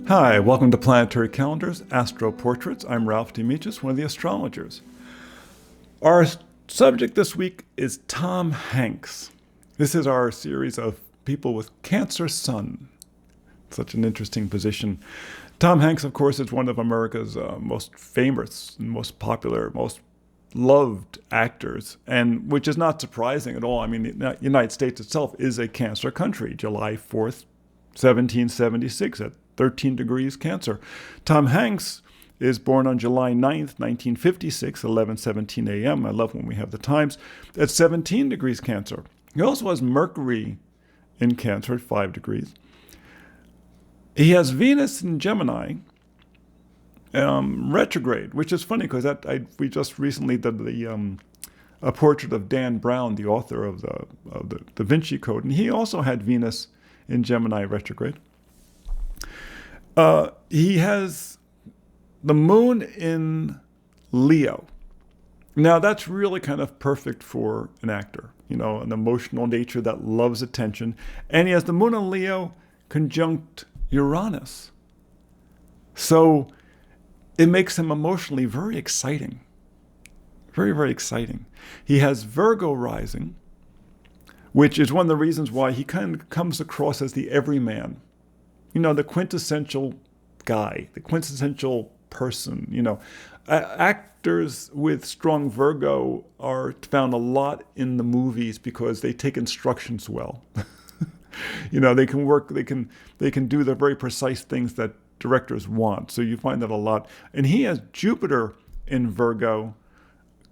Hi, welcome to Planetary Calendars, Astro Portraits. I'm Ralph Demetrius, one of the astrologers. Our subject this week is Tom Hanks. This is our series of people with Cancer Sun. Such an interesting position. Tom Hanks, of course, is one of America's most famous and most popular, most loved actors, and which is not surprising at all. I mean, the United States itself is a Cancer country. July 4th, 1776 at 13 degrees Cancer. Tom Hanks is born on July 9th, 1956, 11:17 a.m. I love when we have the times. At 17 degrees Cancer. He also has Mercury in Cancer at 5 degrees. He has Venus in Gemini, retrograde, which is funny because we just recently did a portrait of Dan Brown, the author of the Da Vinci Code, and he also had Venus in Gemini retrograde. He has the moon in Leo. Now, that's really kind of perfect for an actor, an emotional nature that loves attention. And he has the moon in Leo conjunct Uranus. So it makes him emotionally very exciting. Very, very exciting. He has Virgo rising, which is one of the reasons why he kind of comes across as the everyman. The quintessential guy, the quintessential person. Actors with strong Virgo are found a lot in the movies because they take instructions well. They can work, they can do the very precise things that directors want. So you find that a lot. And he has Jupiter in Virgo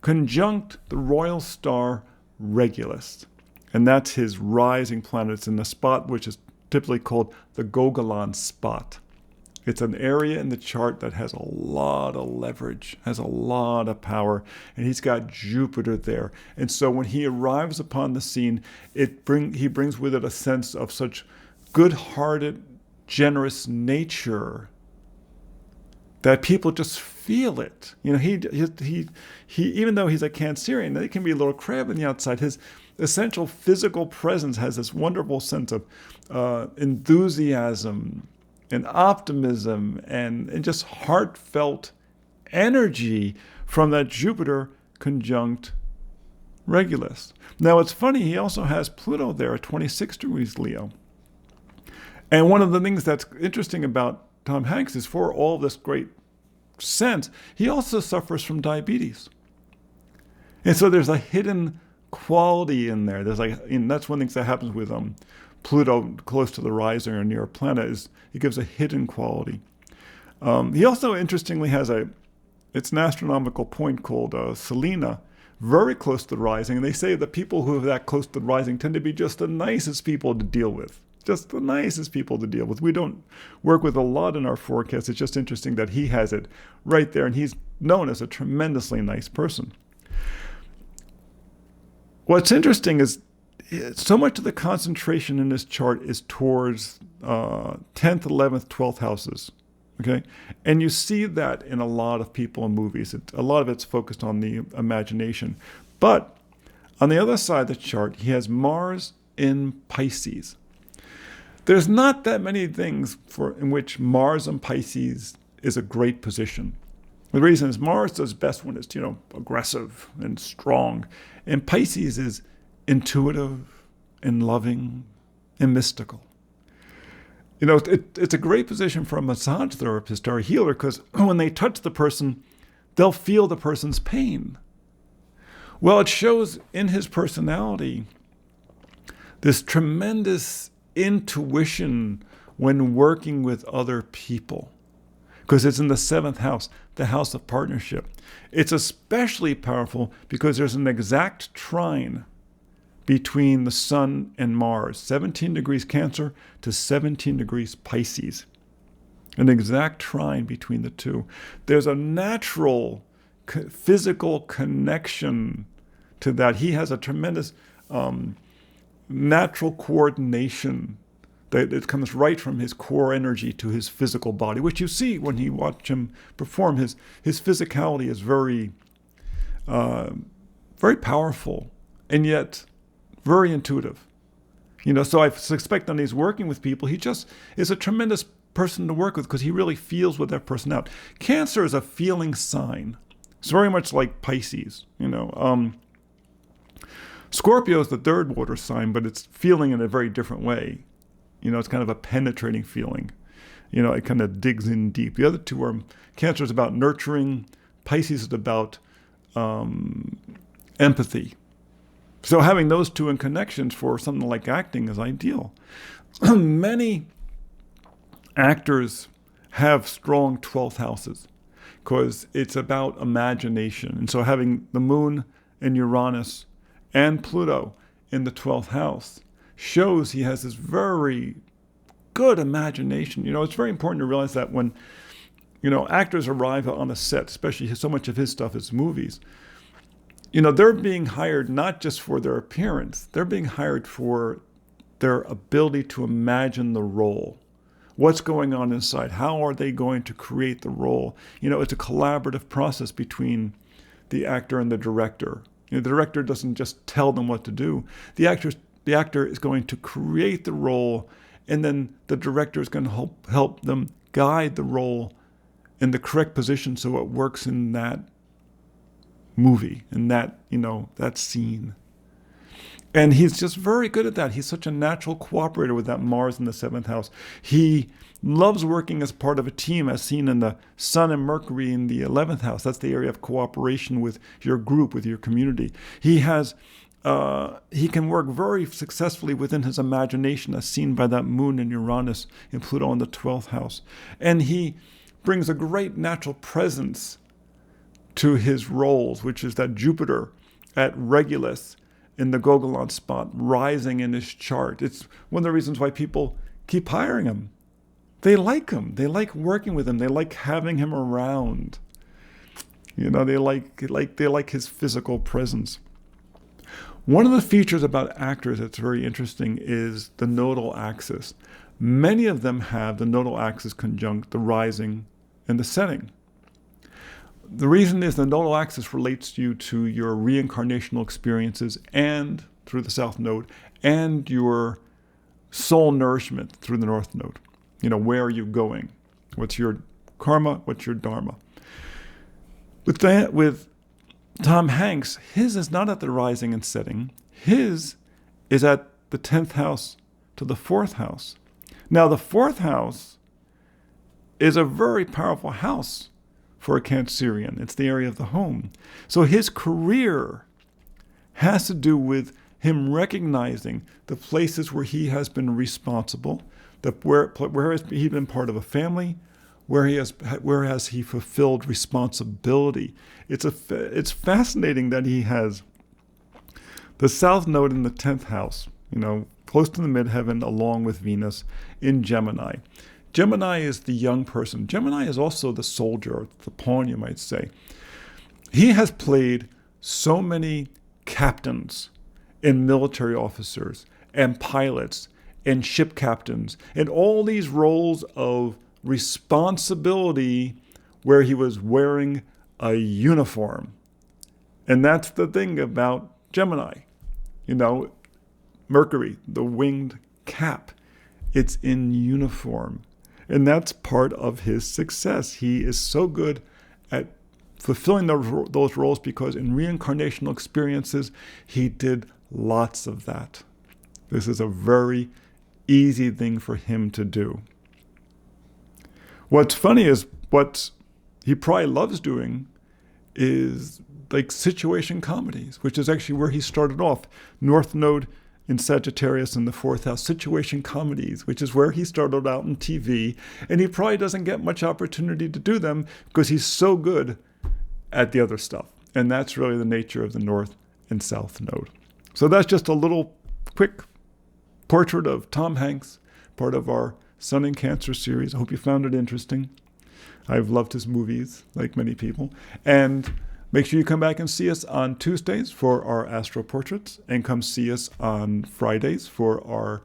conjunct the Royal Star Regulus. And that's his rising planet. It's in the spot which is typically called the Gogolon spot. It's an area in the chart that has a lot of leverage, has a lot of power, and he's got Jupiter there. And so when he arrives upon the scene, he brings with it a sense of such good-hearted, generous nature that people just feel it. He even though he's a Cancerian, he can be a little crab on the outside. His essential physical presence has this wonderful sense of enthusiasm and optimism and just heartfelt energy from that Jupiter conjunct Regulus. Now, it's funny, he also has Pluto there at 26 degrees Leo. And one of the things that's interesting about Tom Hanks is, for all this great sense, he also suffers from diabetes. And so there's a hidden quality in there. That's one of the things that happens with Pluto close to the rising or near a planet, is it gives a hidden quality. He also, interestingly, has it's an astronomical point called Selena, very close to the rising. And they say that people who are that close to the rising tend to be just the nicest people to deal with. Just the nicest people to deal with. We don't work with a lot in our forecast. It's just interesting that he has it right there, and he's known as a tremendously nice person. What's interesting is so much of the concentration in this chart is towards 10th, 11th, 12th houses. Okay? And you see that in a lot of people in movies. A lot of it's focused on the imagination. But on the other side of the chart, he has Mars in Pisces. There's not that many things in which Mars in Pisces is a great position. The reason is Mars does best when it's, aggressive and strong. And Pisces is intuitive and loving and mystical. It's a great position for a massage therapist or a healer, because when they touch the person, they'll feel the person's pain. Well, it shows in his personality this tremendous intuition when working with other people, because it's in the 7th house, the house of partnership. It's especially powerful because there's an exact trine between the Sun and Mars, 17 degrees Cancer to 17 degrees Pisces. An exact trine between the two. There's a natural physical connection to that. He has a tremendous natural coordination that it comes right from his core energy to his physical body, which you see when you watch him perform. His physicality is very, very powerful, and yet very intuitive. So I suspect when he's working with people, he just is a tremendous person to work with because he really feels with that person out. Cancer is a feeling sign. It's very much like Pisces, Scorpio is the third water sign, but it's feeling in a very different way. It's kind of a penetrating feeling. It kind of digs in deep. The other two are, Cancer is about nurturing. Pisces is about empathy. So having those two in connections for something like acting is ideal. Many actors have strong 12th houses because it's about imagination. And so having the moon and Uranus and Pluto in the 12th house shows he has this very good imagination. It's very important to realize that when, actors arrive on a set, especially so much of his stuff is movies, they're being hired not just for their appearance, they're being hired for their ability to imagine the role. What's going on inside? How are they going to create the role? It's a collaborative process between the actor and the director. The director doesn't just tell them what to do. The actor is going to create the role, and then the director is going to help them guide the role in the correct position so it works in that movie, in that, that scene. And he's just very good at that. He's such a natural cooperator with that Mars in the 7th house. He loves working as part of a team, as seen in the Sun and Mercury in the 11th house. That's the area of cooperation with your group, with your community. He can work very successfully within his imagination, as seen by that Moon and Uranus and Pluto in the 12th house. And he brings a great natural presence to his roles, which is that Jupiter at Regulus in the Gogolon spot, rising in his chart. It's one of the reasons why people keep hiring him. They like him. They like working with him. They like having him around. They like his physical presence. One of the features about actors that's very interesting is the Nodal Axis. Many of them have the Nodal Axis conjunct the rising and the setting. The reason is the Nodal Axis relates you to your reincarnational experiences and through the South Node, and your soul nourishment through the North Node. Where are you going? What's your karma? What's your dharma? With Tom Hanks, his is not at the rising and setting. His is at the 10th house to the 4th house. Now, the 4th house is a very powerful house for a Cancerian. It's the area of the home. So his career has to do with him recognizing the places where he has been responsible, where has he been part of a family, where has he fulfilled responsibility. It's fascinating that he has the South Node in the 10th house, close to the midheaven, along with Venus in Gemini. Gemini is the young person. Gemini is also the soldier, the pawn, you might say. He has played so many captains and military officers and pilots and ship captains and all these roles of responsibility where he was wearing a uniform. And that's the thing about Gemini. Mercury, the winged cap, it's in uniform. And that's part of his success. He is so good at fulfilling those roles because in reincarnational experiences, he did lots of that. This is a very easy thing for him to do. What's funny is what he probably loves doing is like situation comedies, which is actually where he started off. North Node in Sagittarius in the 4th house, situation comedies, which is where he started out in TV. And he probably doesn't get much opportunity to do them because he's so good at the other stuff. And that's really the nature of the North and South Node. So that's just a little quick portrait of Tom Hanks, part of our Sun in Cancer series. I hope you found it interesting. I've loved his movies, like many people. And make sure you come back and see us on Tuesdays for our astro portraits, and come see us on Fridays for our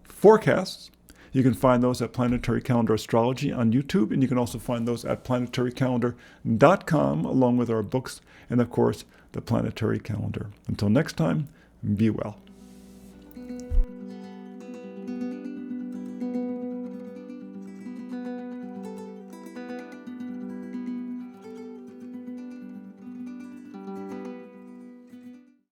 forecasts. You can find those at Planetary Calendar Astrology on YouTube, and you can also find those at planetarycalendar.com, along with our books and, of course, the Planetary Calendar. Until next time, be well.